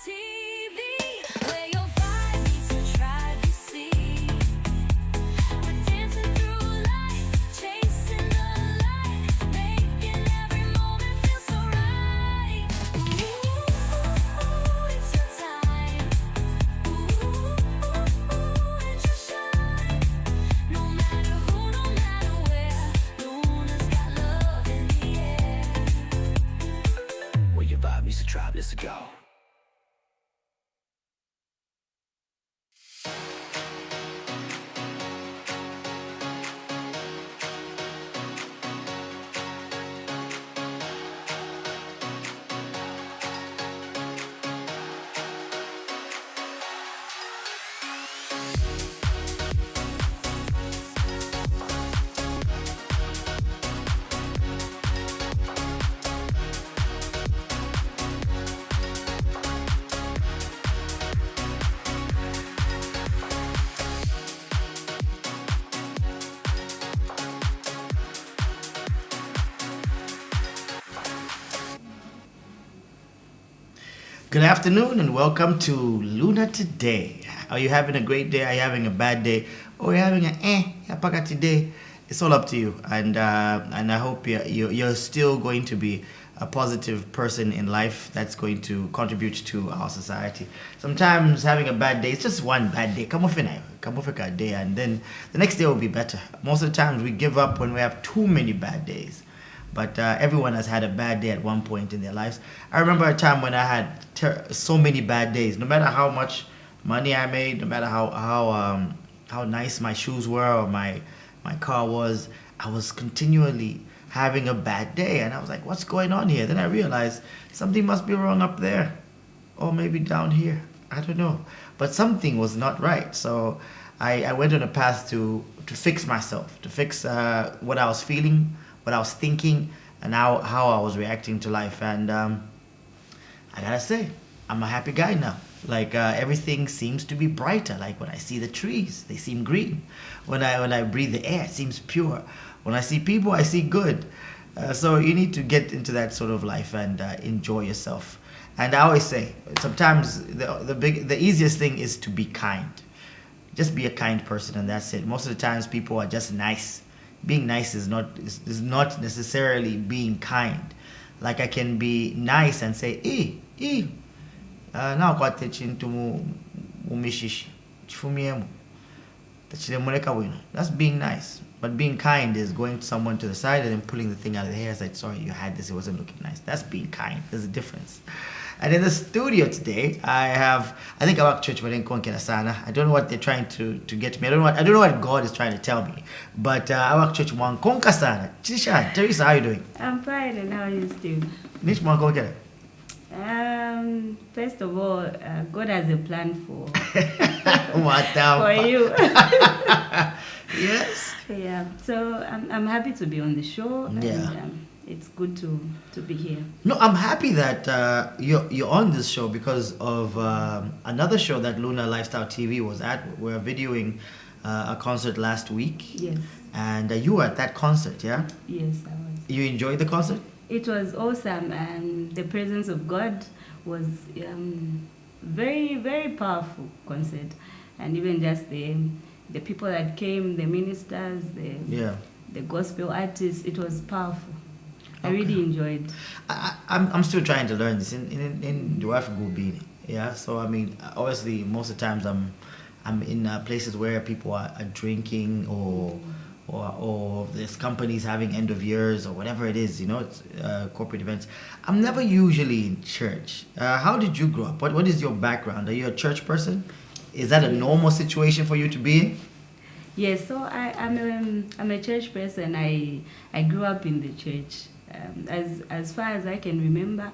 where your vibe meets the tribe you see. We're dancing through life, chasing the light, making every moment feel so right. Ooh, it's your time. Ooh, and you shine. No matter who, no matter where, Luna's got love in the air. Where your vibe meets the tribe, let's go. Good afternoon and welcome to Luna Today. Are you having a great day? Are you having a bad day? Or are you having an yapaka today? It's all up to you. And I hope you're still going to be a positive person in life that's going to contribute to our society. Sometimes having a bad day, it's just one bad day. Come off a day, and then the next day will be better. Most of the times we give up when we have too many bad days. But everyone has had a bad day at one point in their lives. I remember a time when I had so many bad days. No matter how much money I made, no matter how nice my shoes were or my car was, I was continually having a bad day. And I was like, what's going on here? Then I realized something must be wrong up there. Or maybe down here. I don't know. But something was not right. So I went on a path to fix myself, to fix what I was feeling, what I was thinking, and how I was reacting to life. And I gotta say, I'm a happy guy now. Like everything seems to be brighter. Like when I see the trees, they seem green. When I breathe the air, it seems pure. When I see people, I see good. So you need to get into that sort of life and enjoy yourself. And I always say, sometimes the easiest thing is to be kind. Just be a kind person, and that's it. Most of the times, people are just nice. Being nice is not necessarily being kind. Like I can be nice and say, now kwa techintu mumishishi chifumiemu tachiremuleka wino. That's being nice. But being kind is going to someone to the side and then pulling the thing out of the hair. It's like, sorry, you had this, it wasn't looking nice. That's being kind. There's a difference. And in the studio today, I think about church sana. I don't know what they're trying to get me. I don't know what God is trying to tell me. But I work church wankonka sana. Chisha, Theresa, how are you doing? I'm fine, and how are you still? Nish wankonka. First of all, God has a plan for you. Yes. Yeah. So I'm happy to be on the show. Yeah. And, it's good to be here. No, I'm happy that you're on this show because of another show that LunaLifestyleTV was at. We were videoing a concert last week. Yes. And you were at that concert, yeah? Yes, I was. You enjoyed the concert? It was awesome, and the presence of God was very, very powerful concert. And even just the people that came, the ministers, the gospel artists, it was powerful. I really enjoyed. I'm still trying to learn this in the wife Gubini. Yeah, so I mean, obviously most of the times I'm in places where people are drinking or there's companies having end of years or whatever it is, it's corporate events. I'm never usually in church. How did you grow up? What is your background? Are you a church person? Is that a normal situation for you to be in? Yes, so I'm a church person. I grew up in the church. As far as I can remember,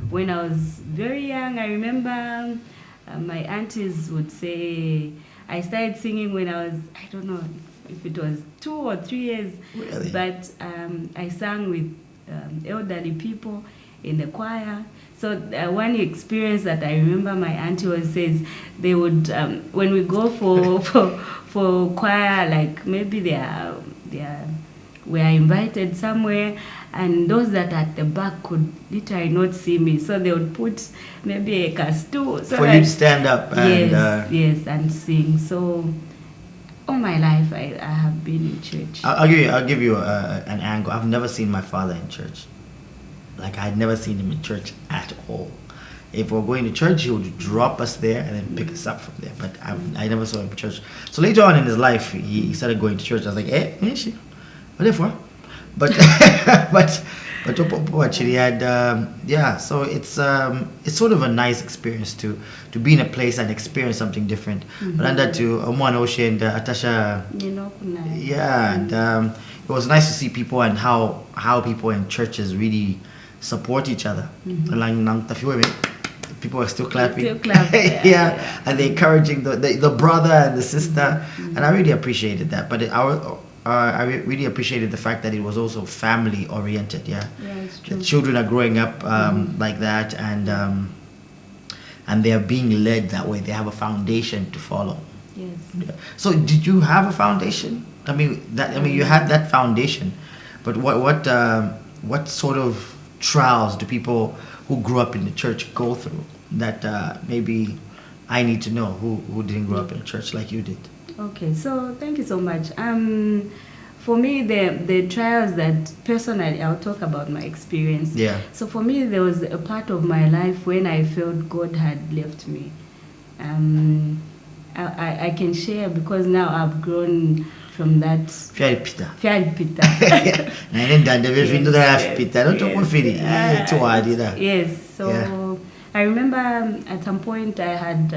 when I was very young, I remember my aunties would say, I started singing when I was, I don't know if it was 2 or 3 years. Really? But I sang with elderly people in the choir. So one experience that I remember, my auntie always says, they would, when we go for choir, like maybe they are were invited somewhere, and those that at the back could literally not see me, so they would put maybe a stool so For you to stand up and yes, and sing. So all my life I have been in church. I'll give you an angle. I've never seen my father in church. Like, I'd never seen him in church at all. If we're going to church, he would drop us there and then pick us up from there. But I never saw him in church. So later on in his life, he started going to church. I was like, what for? But actually had so it's sort of a nice experience to be in a place and experience something different. But under to Omwana Ocean, Atasha, and it was nice to see people and how people in churches really support each other. People are still clapping. And they're encouraging the brother and the sister, and I really appreciated that. But I really appreciated the fact that it was also family oriented. It's true. The children are growing up like that, and they are being led that way. They have a foundation to follow. Yes. So did you have a foundation? I mean you had that foundation, but what sort of trials do people who grew up in the church go through that maybe I need to know, who didn't grow up in a church like you did? Okay, so thank you so much. For me, the trials that personally, I'll talk about my experience. Yeah. So for me, there was a part of my life when I felt God had left me. I can share because now I've grown from that. Pita. Yes. So I remember at some point I had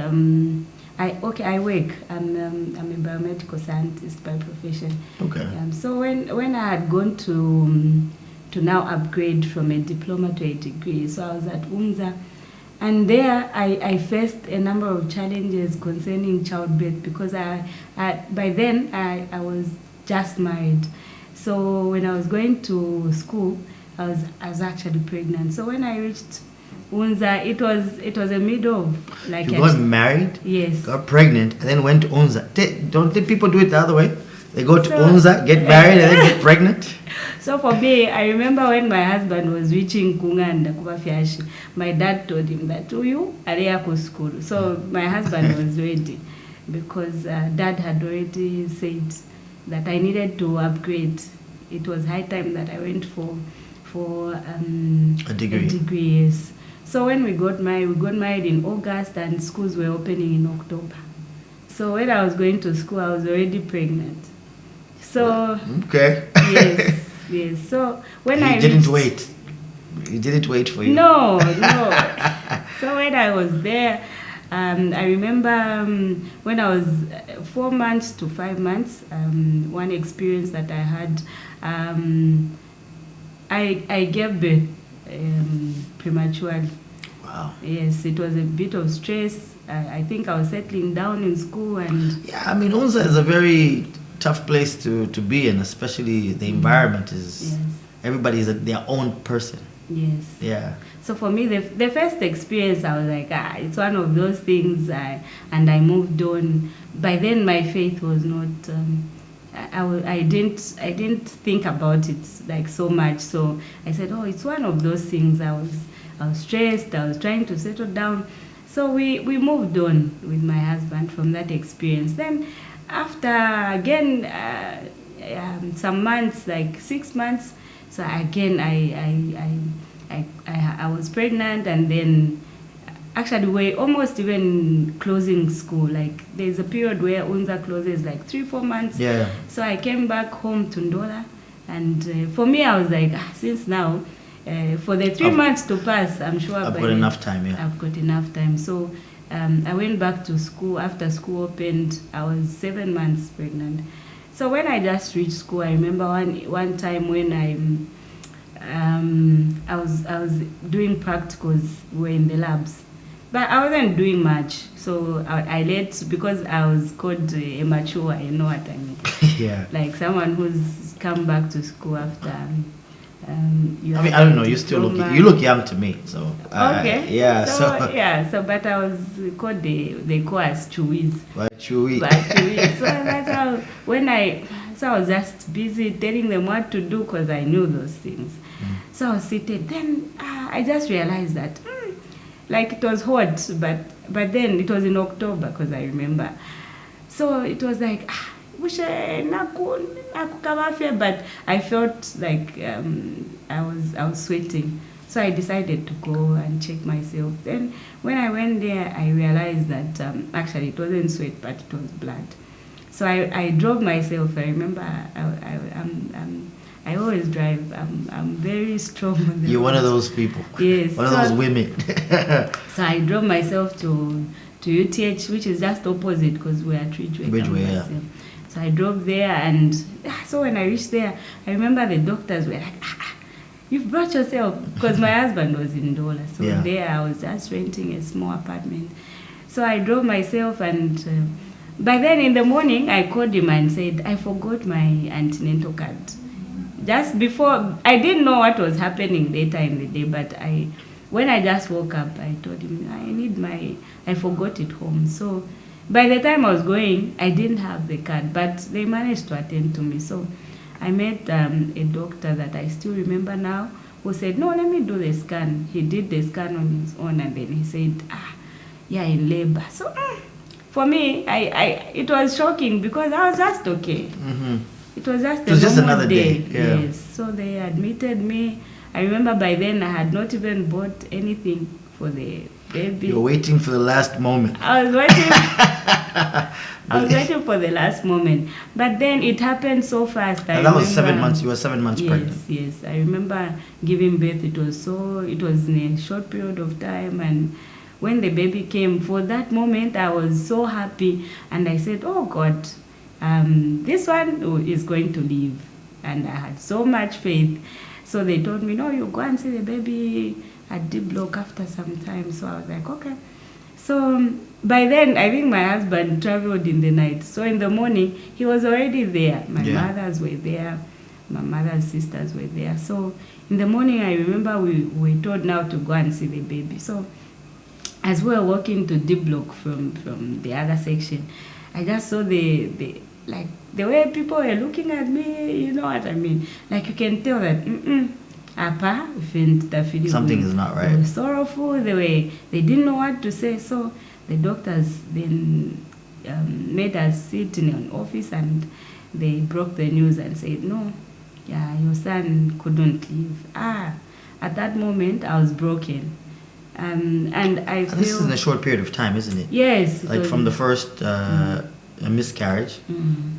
I work. I'm a biomedical scientist by profession. Okay. So when I had gone to now upgrade from a diploma to a degree, so I was at UNZA, and there I faced a number of challenges concerning childbirth because by then I was just married. So when I was going to school, I was actually pregnant. So when I reached UNZA, it was a middle of like. You got married, yes, got pregnant, and then went to UNZA. Don't think people do it the other way? They go to UNZA, get married, and then get pregnant. So for me, I remember when my husband was reaching Kunganda Kubafiashi, my dad told him that you are school. So my husband was ready because dad had already said that I needed to upgrade. It was high time that I went for a degree. Yes. So when we got married in August, and schools were opening in October. So when I was going to school, I was already pregnant. So okay. Yes. So when He didn't wait for you. No. So when I was there, I remember when I was 4 months to 5 months, one experience that I had, I gave birth prematurely. Wow. Yes, it was a bit of stress. I think I was settling down in school, and yeah, I mean, UNZA is a very tough place to be in, especially the environment is. yes. Everybody is their own person. Yes. Yeah. So for me, the first experience, I was like, it's one of those things, and I moved on. By then, my faith was not. I didn't think about it like so much. So I said, it's one of those things. I was stressed. I was trying to settle down. So we moved on with my husband from that experience. Then after again some months, like 6 months. So again, I was pregnant, and then actually we're almost even closing school. Like there's a period where UNZA closes like 3-4 months. Yeah. So I came back home to Ndola, and for me I was like, since now for the 3 months to pass, I'm sure I've got enough time. Yeah. I've got enough time. So I went back to school. After school opened, I was 7 months pregnant. So when I just reached school, I remember one time when I was doing practicals. We were in the labs, but I wasn't doing much. So I let, because I was called immature. You know what I mean? Yeah. Like someone who's come back to school after. I don't know. You still look young to me. So okay. Yeah. So but I was called they call us chewies. But chewy. So that's how when So I was just busy telling them what to do because I knew those things. So I was seated. Then I just realized that, like it was hot, but then it was in October because I remember. So it was like, but I felt like I was sweating. So I decided to go and check myself. Then when I went there, I realized that actually it wasn't sweat, but it was blood. So I drove myself. I remember I always drive. I'm very strong on the You're one of road. those people. Yes. One of those women. So I drove myself to UTH, which is just opposite because we're at Ridgeway. Ridgeway, yeah. So I drove there, and so when I reached there, I remember the doctors were like, "You've brought yourself," because my husband was in Dola. So Yeah. there I was just renting a small apartment. So I drove myself, and by then in the morning I called him and said, "I forgot my antenatal card." Just before, I didn't know what was happening later in the day, but when I just woke up, I told him, I forgot it home. So by the time I was going, I didn't have the card, but they managed to attend to me. So I met a doctor that I still remember now, who said, "No, let me do the scan." He did the scan on his own, and then he said, "Yeah, in labor." So for me, it was shocking because I was just okay. It was just It was just normal another day, yeah. Yes. So they admitted me. I remember by then I had not even bought anything for the baby. You're waiting for the last moment. I was waiting. I was waiting for the last moment, but then it happened so fast. And that was 7 months. You were 7 months pregnant. Yes. I remember giving birth. It was in a short period of time, and when the baby came, for that moment I was so happy, and I said, "Oh God, this one is going to live," and I had so much faith. So they told me, "No, you go and see the baby at D block after some time." So I was like, okay. So by then, I think my husband traveled in the night. So in the morning, he was already there. My mothers were there. My mother's sisters were there. So in the morning, I remember we were told now to go and see the baby. So as we were walking to D block from the other section, I just saw the way people were looking at me. You know what I mean? Like you can tell that. Something is not right. They were sorrowful. They didn't know what to say. So the doctors then made us sit in an office, and they broke the news and said, "No, your son couldn't live." At that moment I was broken, and I feel. This is in a short period of time, isn't it? Yes. Like from the first miscarriage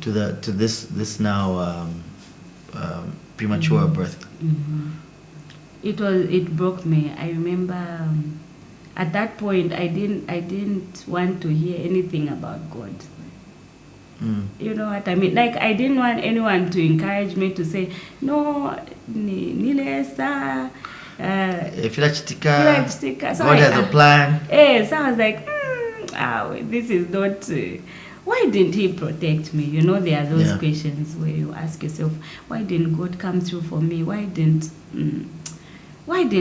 to this now premature birth. It broke me. I remember at that point I didn't want to hear anything about God. You know what I mean? Like I didn't want anyone to encourage me to say, "No, Nilesa. So God has a plan." Yes, I was like, this is not. Why didn't He protect me? You know, there are those questions where you ask yourself, why didn't God come through for me? Why didn't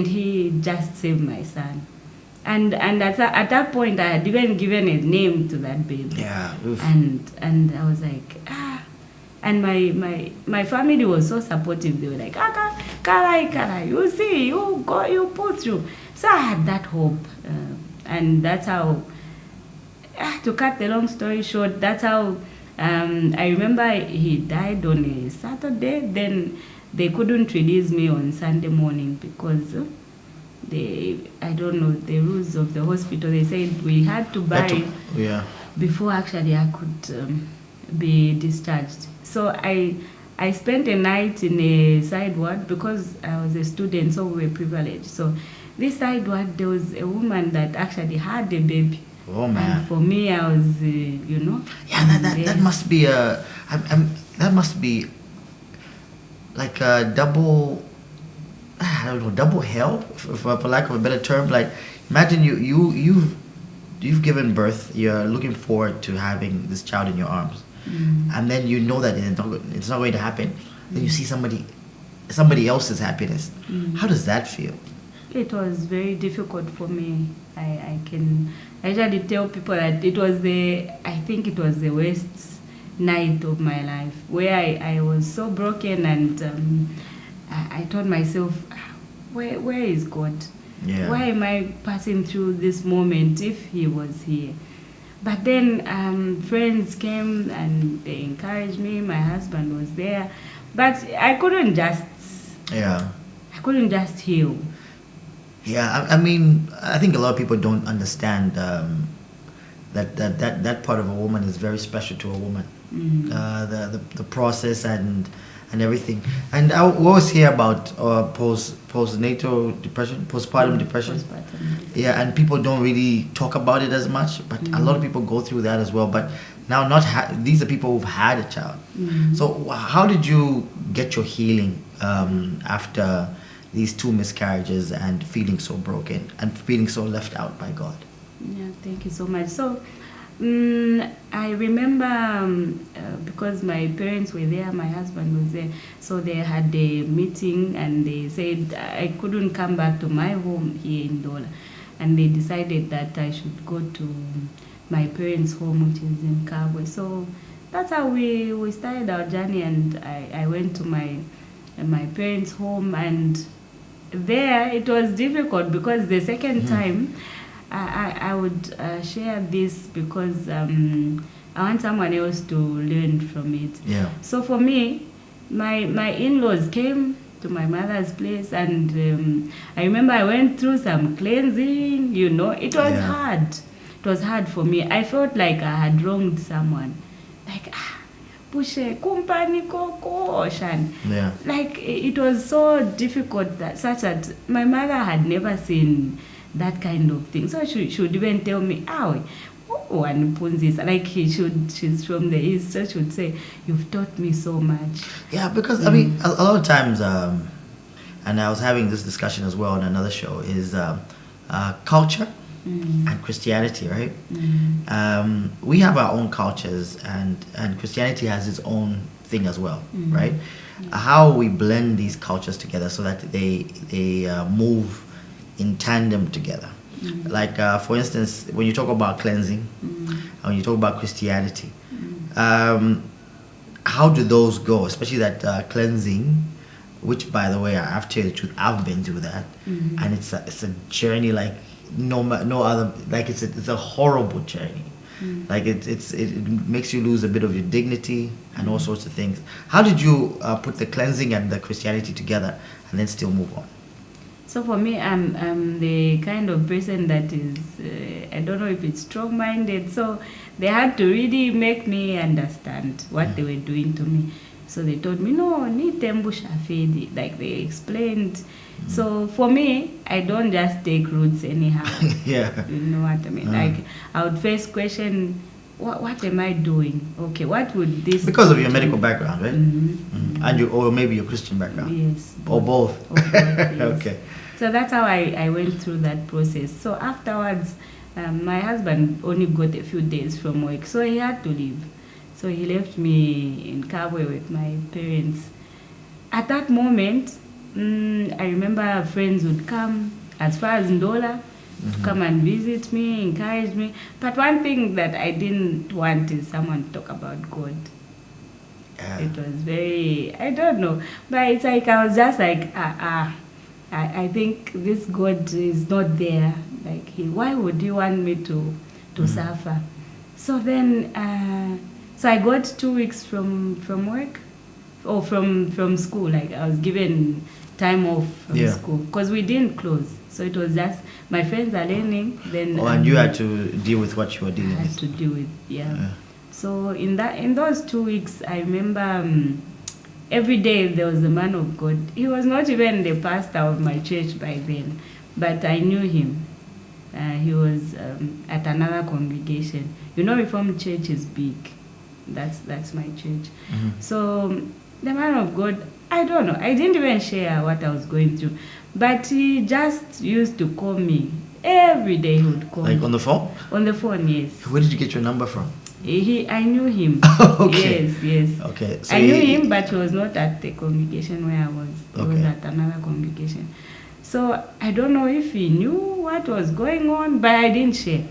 He just save my son? And at that point, I had even given a name to that baby. Yeah. Oof. And I was like, And my family was so supportive. They were like, Kara, you see, you go, you pull through. So I had that hope, and that's how. To cut the long story short, that's how. I remember he died on a Saturday. Then they couldn't release me on Sunday morning because I don't know the rules of the hospital. They said we had to buy before actually I could be discharged. So I spent a night in a side ward because I was a student, so we were privileged. So this side ward, there was a woman that actually had a baby. Oh man! And for me, I was, Yeah, that must be that must be like a double. I don't know, double hell, for lack of a better term. Like, imagine you've given birth. You're looking forward to having this child in your arms, and then you know that it's not going to happen. Then you see somebody else's happiness. How does that feel? It was very difficult for me. I usually tell people that I think it was the worst night of my life where I was so broken, and I told myself, where is God? Yeah. Why am I passing through this moment if He was here? But then friends came and they encouraged me. My husband was there, but I couldn't just heal. Yeah, I mean, I think a lot of people don't understand that part of a woman is very special to a woman. The process and everything. And I always hear about postpartum depression. Postpartum. Yeah, and people don't really talk about it as much, but a lot of people go through that as well. But now, these are people who've had a child. So how did you get your healing after these 2 miscarriages and feeling so broken and feeling so left out by God? Yeah, thank you so much. So I remember because my parents were there, my husband was there, so they had a meeting and they said I couldn't come back to my home here in Dola, and they decided that I should go to my parents' home, which is in Kabwe. So that's how we started our journey, and I went to my parents' home, and there it was difficult because the second time I would share this because I want someone else to learn from it. Yeah. So for me, my in-laws came to my mother's place, and I remember I went through some cleansing. It was hard. It was hard for me. I felt like I had wronged someone. Like, pushe kumpani koko oshan. Yeah. Like, it was so difficult such that my mother had never seen that kind of thing. So she should even tell me, like she's from the east, so she would say, you've taught me so much. Yeah, because I mean, a lot of times, and I was having this discussion as well on another show, is culture and Christianity, right? We have our own cultures, and Christianity has its own thing as well, right? How we blend these cultures together so that they move in tandem together. Like for instance, when you talk about cleansing, and when you talk about Christianity, how do those go? Especially that cleansing, which, by the way, I have to tell you the truth, I've been through that, and it's a journey like no other. Like it's a horrible journey. Like it makes you lose a bit of your dignity and all sorts of things. How did you put the cleansing and the Christianity together and then still move on? So for me, I'm the kind of person that is, I don't know if it's strong-minded, so they had to really make me understand what they were doing to me. So they told me, no, ni tembusha fedi, like they explained. So for me, I don't just take roots anyhow. Yeah. You know what I mean? Like, I would first question, what am I doing? Okay, what would this... Because of your medical background, right? And or maybe your Christian background? Yes. Or both? Yes. Okay. So that's how I went through that process. So afterwards, my husband only got a few days from work, so he had to leave. So he left me in Kabwe with my parents. At that moment, I remember friends would come as far as Ndola to come and visit me, encourage me. But one thing that I didn't want is someone to talk about God. It was very, I don't know, but it's like I was just like, I think this God is not there. Like, why would you want me to suffer? So then, so I got 2 weeks from work, or from school. Like, I was given time off from school because we didn't close. So it was just my friends are learning. Then and you had to deal with what you were dealing with. I had to deal with So in those 2 weeks, I remember. Every day there was a man of God. He was not even the pastor of my church by then, but I knew him. He was at another congregation. Reformed Church is big. That's my church. So the man of God, I don't know. I didn't even share what I was going through, but he just used to call me every day. He would call. Like on the phone? On the phone, yes. Where did you get your number from? I knew him. Okay. Yes. Okay. So I knew him, but he was not at the congregation where I was. He was at another congregation. So I don't know if he knew what was going on, but I didn't share.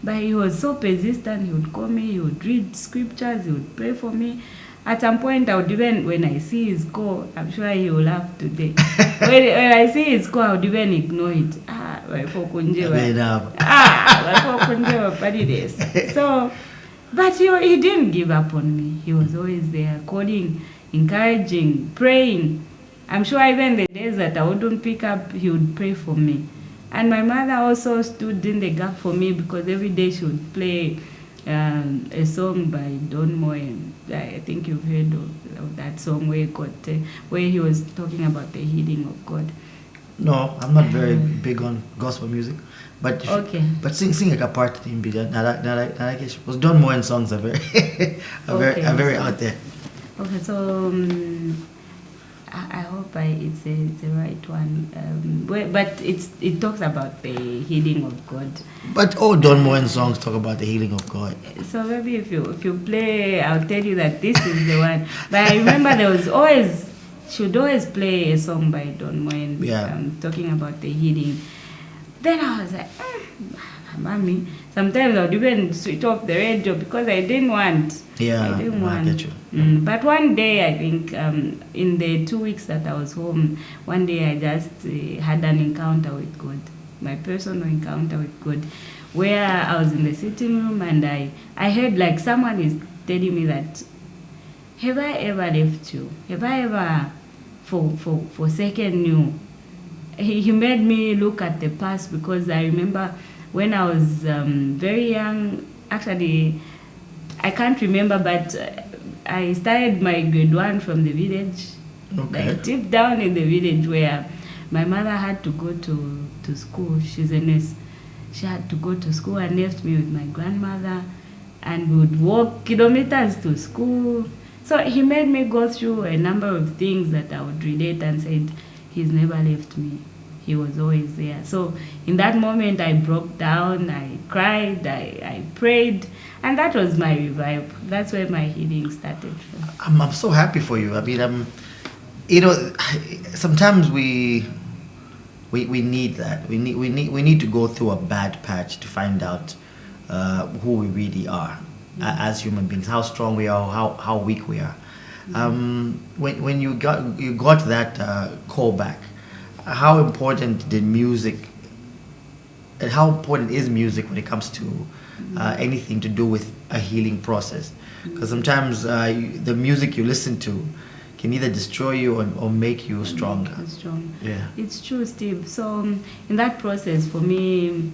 But he was so persistent. He would call me, he would read scriptures, he would pray for me. At some point, I would even, when I see his call, I'm sure he will laugh today. when I see his call, I would even ignore it. So, but he didn't give up on me. He was always there, calling, encouraging, praying. I'm sure even the days that I wouldn't pick up, he would pray for me. And my mother also stood in the gap for me, because every day she would play a song by Don Moen. I think you've heard of that song where he was talking about the healing of God. No, I'm not very big on gospel music, but Okay. But sing a part in Bidan. Because Don Moen songs are very out there. Okay, so I hope it's the right one. But it talks about the healing of God. But all Don Moen songs talk about the healing of God. So maybe if you play, I'll tell you that this is the one. But I remember she would always play a song by Don Moen, talking about the healing. Then I was like, Mommy. Sometimes I would even switch off the radio because I didn't want. Yeah, I didn't want. I get you. But one day, I think, in the 2 weeks that I was home, one day I just had an encounter with God, my personal encounter with God, where I was in the sitting room and I heard like someone is telling me that, have I ever left you? Have I ever forsaken you? He made me look at the past, because I remember when I was very young, actually, I can't remember, but I started my grade 1 from the village. Okay. Like deep down in the village, where my mother had to go to school. She's a nurse. She had to go to school and left me with my grandmother, and we would walk kilometers to school. So he made me go through a number of things that I would relate, and said, he's never left me. He was always there. So in that moment, I broke down, I cried, I prayed, and that was my revival. That's where my healing started from. I'm so happy for you. I mean, sometimes we need that. We need to go through a bad patch to find out who we really are as human beings, how strong we are, how weak we are. When you got that call back, how important did music, and how important is music when it comes to anything to do with a healing process? Because sometimes the music you listen to can either destroy you or make you stronger. Yeah, it's true, Steve. So in that process, for me,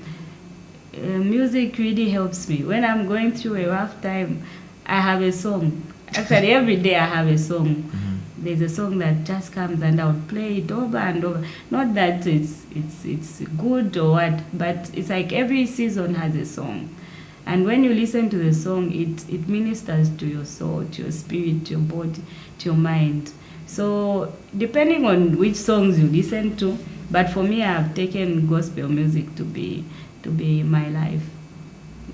music really helps me. When I'm going through a rough time, I have a song. Actually, every day I have a song. Mm-hmm. There's a song that just comes and I would play it over and over. Not that it's good or what, but it's like every season has a song. And when you listen to the song, it ministers to your soul, to your spirit, to your body, to your mind. So depending on which songs you listen to, but for me, I have taken gospel music to be my life.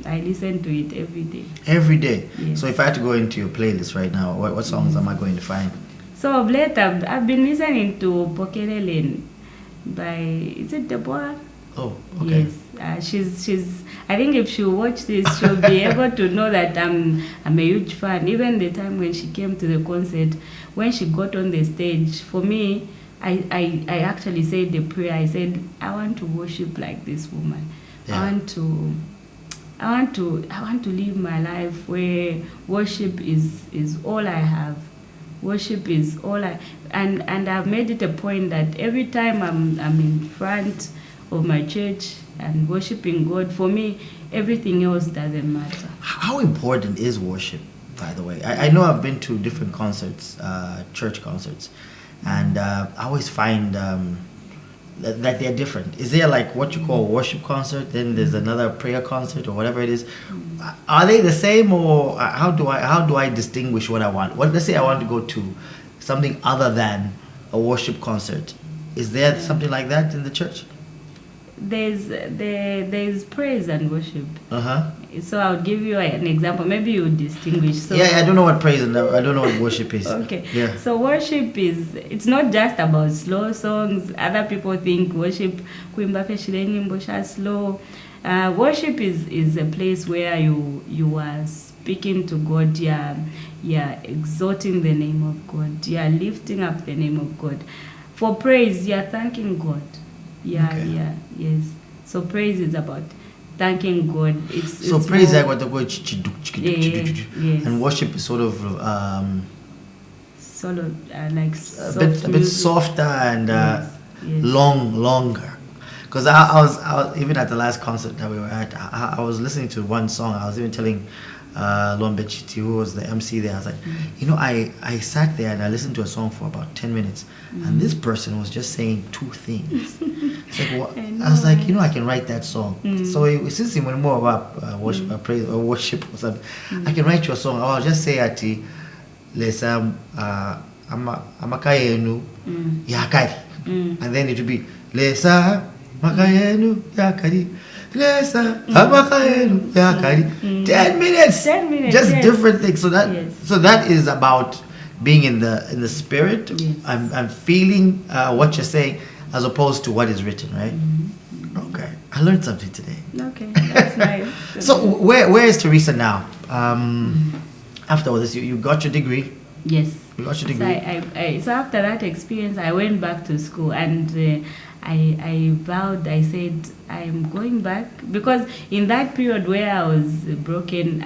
I listen to it every day. Every day. Yes. So if I had to go into your playlist right now, what songs am I going to find? So of late, I've been listening to Pokelele by, is it Deborah? Oh, okay. Yes, she's. I think if she watch this, she'll be able to know that I'm a huge fan. Even the time when she came to the concert, when she got on the stage, for me, I actually said the prayer. I said, I want to worship like this woman. Yeah. I want to live my life where worship is all I have. Worship is all and I've made it a point that every time I'm in front of my church and worshiping God, for me, everything else doesn't matter. How important is worship, by the way? I know I've been to different concerts, church concerts, and I always find that they're different. Is there like what you call a worship concert, then there's another prayer concert or whatever it is? Are they the same, or how do I distinguish what I want? Let's say I want to go to something other than a worship concert. Is there something like that in the church? There's praise and worship. Uh-huh. So I'll give you an example. Maybe you distinguish. So yeah, I don't know what praise and I don't know what worship is. Okay. Yeah. So worship it's not just about slow songs. Other people think worship kuimba feshile nyimbo sha slow. Worship is a place where you are speaking to God. You're exalting the name of God. You're lifting up the name of God. For praise, you're thanking God. Okay. Yes. So praise is about thanking God. So it's praise is more- like what the word yes. and worship is sort of sort of like a bit music. softer and Yes. longer. Because I was even at the last concert that we were at. I was listening to one song. I was even telling Lombe Chiti, who was the MC there. I was like, I sat there and I listened to a song for about 10 minutes, and this person was just saying two things. It's like, what? I was like, I can write that song. So since you know more about worship, praise or worship or something, I can write you a song. I'll just say ati, lesa amakayenu yakari, and then it would be lesa makayenu yakari. Lesa amakayenu yakari. 10 minutes. 10 minutes, Just yes. different things. So that Yes. so that is about being in the spirit. Yes. I'm feeling what you're saying as opposed to what is written, right? Okay, I learned something today. Okay, that's nice. So where is Theresa now? After all this, you got your degree. Yes. You got your So, degree. so after that experience, I went back to school and I vowed, I said, I'm going back. Because in that period where I was broken,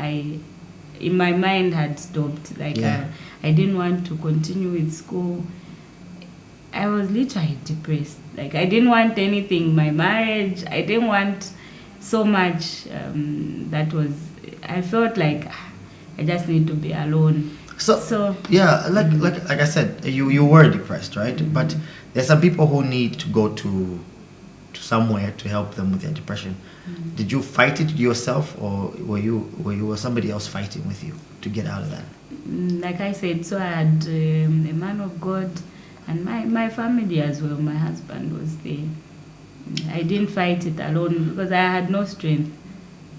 in my mind had stopped. Like, Yeah. I didn't want to continue with school. I was literally depressed. Like, I didn't want anything. My marriage, I didn't want so much I felt like I just need to be alone. So yeah, like I said, you were depressed, right? But there's some people who need to go to somewhere to help them with their depression. Did you fight it yourself, or were somebody else fighting with you to get out of that? Like I said, so I had a man of God and my family as well. My husband was there. I didn't fight it alone because I had no strength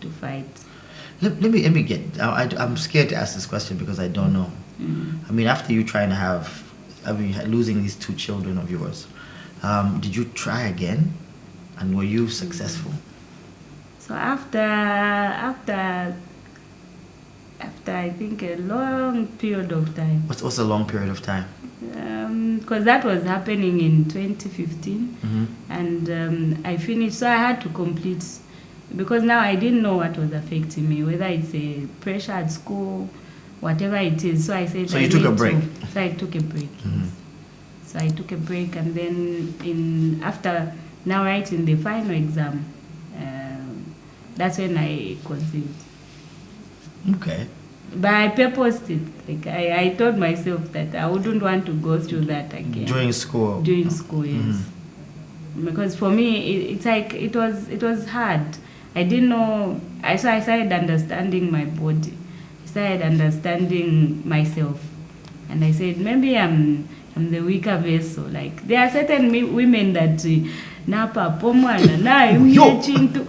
to fight. Let me get. I'm scared to ask this question because I don't know. I mean, after you trying to losing these two children of yours, did you try again, and were you successful? So after I think a long period of time. What's a long period of time? Because that was happening in 2015, and I finished. So I had to complete. Because now I didn't know what was affecting me, whether it's a pressure at school, whatever it is. So I said, So you took a break? So I took a break. So I took a break, and then after now writing the final exam, that's when I conceived. Okay. But I purposed it. Like I told myself that I wouldn't want to go through that again. During school. During school, yes. Because for me, it's like it was hard. I didn't know. So I started understanding my body. I started understanding myself, and I said maybe I'm the weaker vessel. Like there are certain women that napa pomwana na chintu.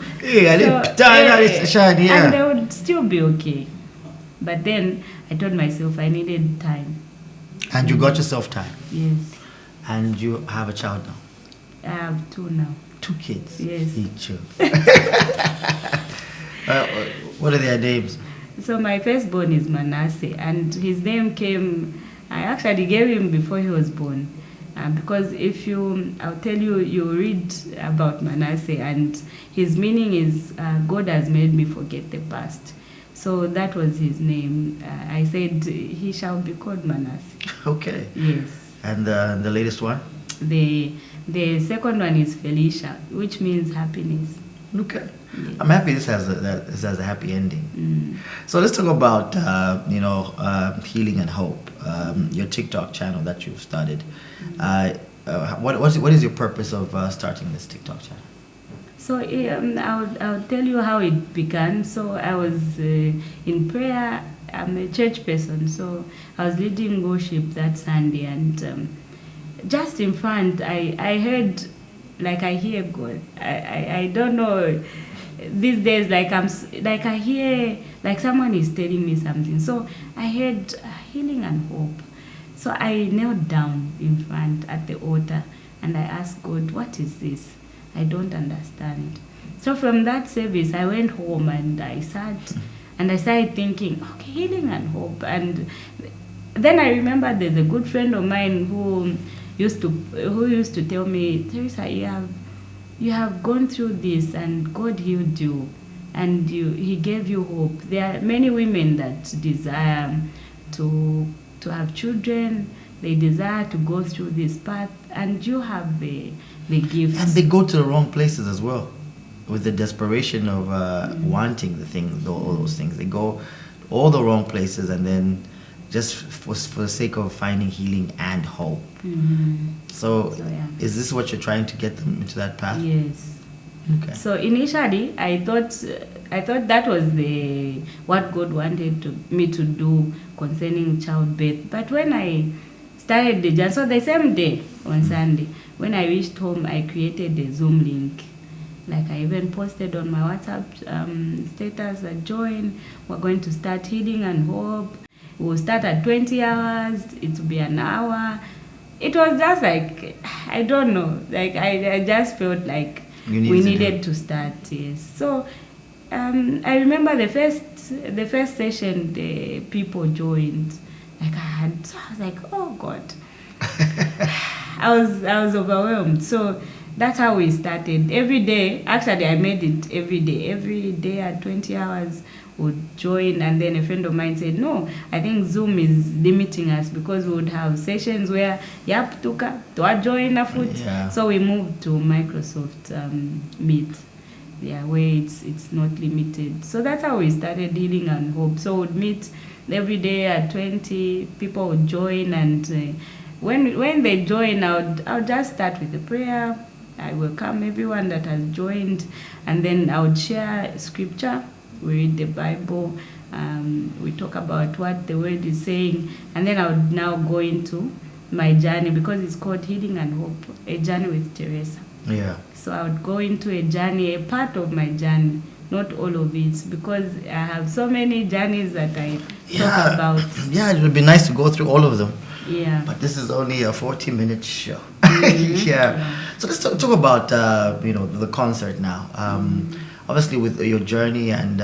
And they would still be okay. But then I told myself I needed time. And you got yourself time. Yes. And you have a child now. I have 2 now. 2 kids. Yes. Each. What are their names? So my firstborn is Manasseh, and his name I actually gave him before he was born. Because I'll tell you, you read about Manasseh, and his meaning is God has made me forget the past. So that was his name. I said he shall be called Manasseh. Okay. Yes. And the latest one? The second one is Felicia, which means happiness. Okay. Yes. I'm happy this has a happy ending. So let's talk about healing and hope. Your TikTok channel that you've started. What is your purpose of starting this TikTok channel? So I'll tell you how it began. So I was in prayer. I'm a church person, so I was leading worship that Sunday, and just in front, I heard, like I hear God. I don't know. These days, I hear like someone is telling me something. So I heard healing and hope. So I knelt down in front at the altar and I asked God, what is this? I don't understand. So from that service, I went home and I sat and I started thinking, okay, healing and hope. And then I remember there's a good friend of mine who used to tell me, Theresa, you have gone through this and God healed you and he gave you hope. There are many women that desire to have children, they desire to go through this path, and you have the gift. And they go to the wrong places as well, with the desperation of wanting the things, all those things. They go all the wrong places, and then just for the sake of finding healing and hope. So yeah. is this what you're trying to get them into that path? Yes. Okay. So initially, I thought that was what God wanted me to do concerning childbirth. But when I started the journey, so the same day on Sunday, when I reached home, I created a Zoom link. Like I even posted on my WhatsApp status that join. We're going to start healing and hope. We'll start at 20 hours. It will be an hour. It was just like, I don't know. Like I just felt like we needed to start. Yes. So I remember the first session, the people joined. Like I was like, oh God. I was overwhelmed. So that's how we started. Every day, actually I made it every day. Every day at 20 hours would join, and then a friend of mine said, no, I think Zoom is limiting us because we would have sessions where yap tuka to join a foot. Yeah. So we moved to Microsoft Meet. Yeah, where it's not limited. So that's how we started Healing and Hope. So we'd meet every day at 20, people would join, and when they join, I'll just start with a prayer. I welcome everyone that has joined, and then I would share scripture. We read the Bible, we talk about what the word is saying, and then I would now go into my journey, because it's called Healing and Hope, a journey with Theresa. Yeah. So I would go into a journey, a part of my journey, not all of it, because I have so many journeys that I talk about. Yeah, it would be nice to go through all of them. Yeah. But this is only a 40-minute show. Yeah. So let's talk about the concert now. Obviously, with your journey and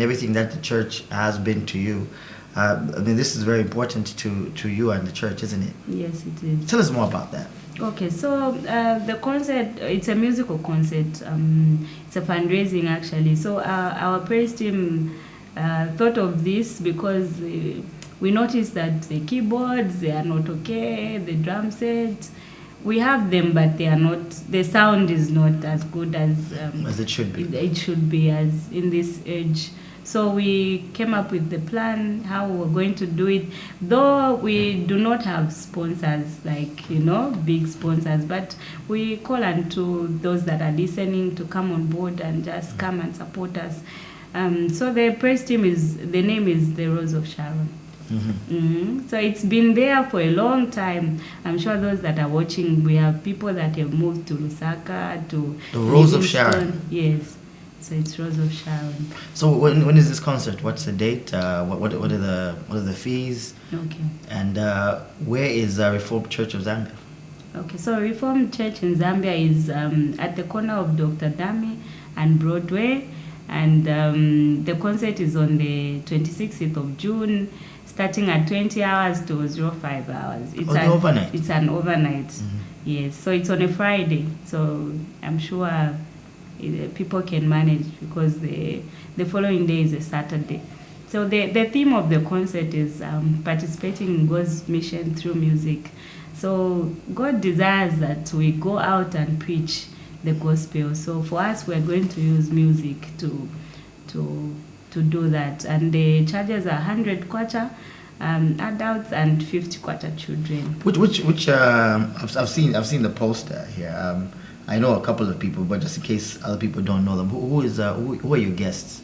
everything that the church has been to you, I mean, this is very important to you and the church, isn't it? Yes, it is. Tell us more about that. Okay, so the concert, it's a musical concert. It's a fundraising, actually. So our praise team thought of this because we noticed that the keyboards, they are not okay, the drum set, we have them, but they are not, the sound is not as good as it should be. It should be as in this age. So we came up with the plan, how we were going to do it, though we do not have sponsors, like, big sponsors, but we call on to those that are listening to come on board and just come and support us. So the praise team the name is the Rose of Sharon. So it's been there for a long time. I'm sure those that are watching, we have people that have moved to Lusaka, to the Rose of Livingston. Sharon. Yes, so it's Rose of Sharon. So when is this concert? What's the date? What are the fees? Okay. And where is Reformed Church of Zambia? Okay, so Reformed Church in Zambia is at the corner of Dr. Dami and Broadway, and the concert is on the 26th of June. Starting at 20 hours to 05 hours. It's overnight? It's an overnight, yes. So it's on a Friday. So I'm sure people can manage, because the following day is a Saturday. So the theme of the concert is participating in God's mission through music. So God desires that we go out and preach the gospel. So for us, we're going to use music to do that, and the charges are 100 kwacha adults and 50 kwacha children. Which I've seen the poster here. I know a couple of people, but just in case other people don't know them, who are your guests?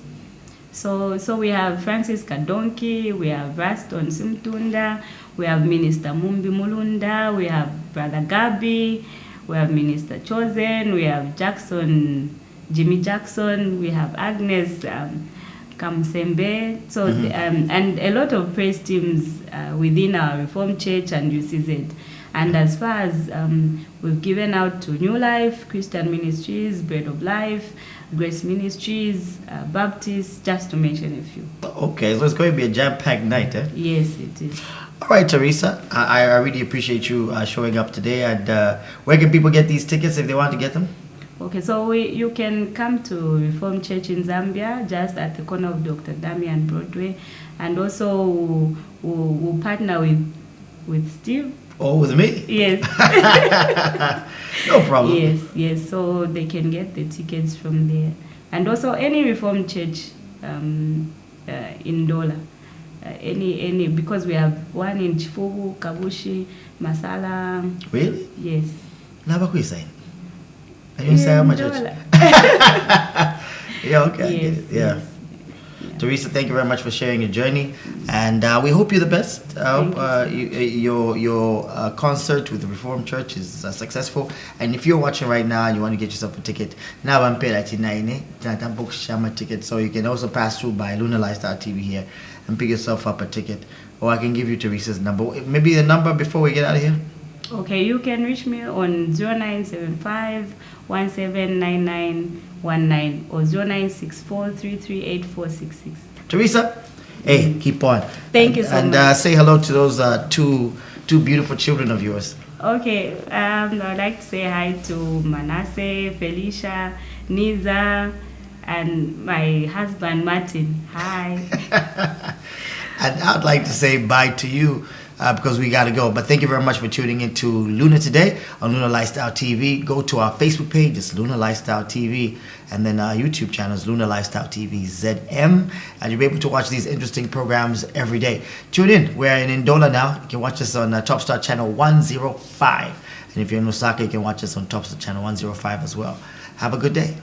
So we have Francis Kadonki, we have Raston Simtunda, we have Minister Mumbi Mulunda, we have Brother Gabi, we have Minister Chosen, we have Jimmy Jackson, we have Agnes Kamsembe, so and a lot of praise teams within our Reformed Church and UCZ. And as far as we've given out to New Life, Christian Ministries, Bread of Life, Grace Ministries, Baptist, just to mention a few. Okay, so it's going to be a jam-packed night, eh? Yes, it is. All right, Theresa, I really appreciate you showing up today. And where can people get these tickets if they want to get them? Okay, so you can come to Reformed Church in Zambia, just at the corner of Dr. Damian Broadway. And also we'll partner with Steve. Oh, with me? Yes. No problem. Yes. So they can get the tickets from there. And also any Reformed Church in Dola. Any because we have one in Chifugu, Kabushi, Masala. Really? Yes. Now, what saying? Are you saying how much? Dola. Yeah, okay. I get Yes, it. Yeah. yes. Theresa, thank you very much for sharing your journey, and we hope you the best. I hope your concert with the Reformed Church is successful. And if you're watching right now and you want to get yourself a ticket, now I'm paid at ticket, so you can also pass through by LunaLifestyleTV here and pick yourself up a ticket, or I can give you Teresa's number. Maybe the number before we get out of here. Okay, you can reach me on 0975 179919 or 0964 338466. Teresa, hey, keep on. Thank you so much. And say hello to those two beautiful children of yours. Okay, I'd like to say hi to Manasseh, Felicia, Niza, and my husband Martin. Hi. And I'd like to say bye to you because we got to go. But thank you very much for tuning into Luna today on Luna Lifestyle TV. Go to our Facebook page, it's Luna Lifestyle TV, and then our YouTube channel is Luna Lifestyle TV ZM, and you'll be able to watch these interesting programs every day. Tune in. We're in Ndola now. You can watch us on TOPSTAR channel 105, and if you're in Osaka, you can watch us on TOPSTAR channel 105 as well. Have a good day.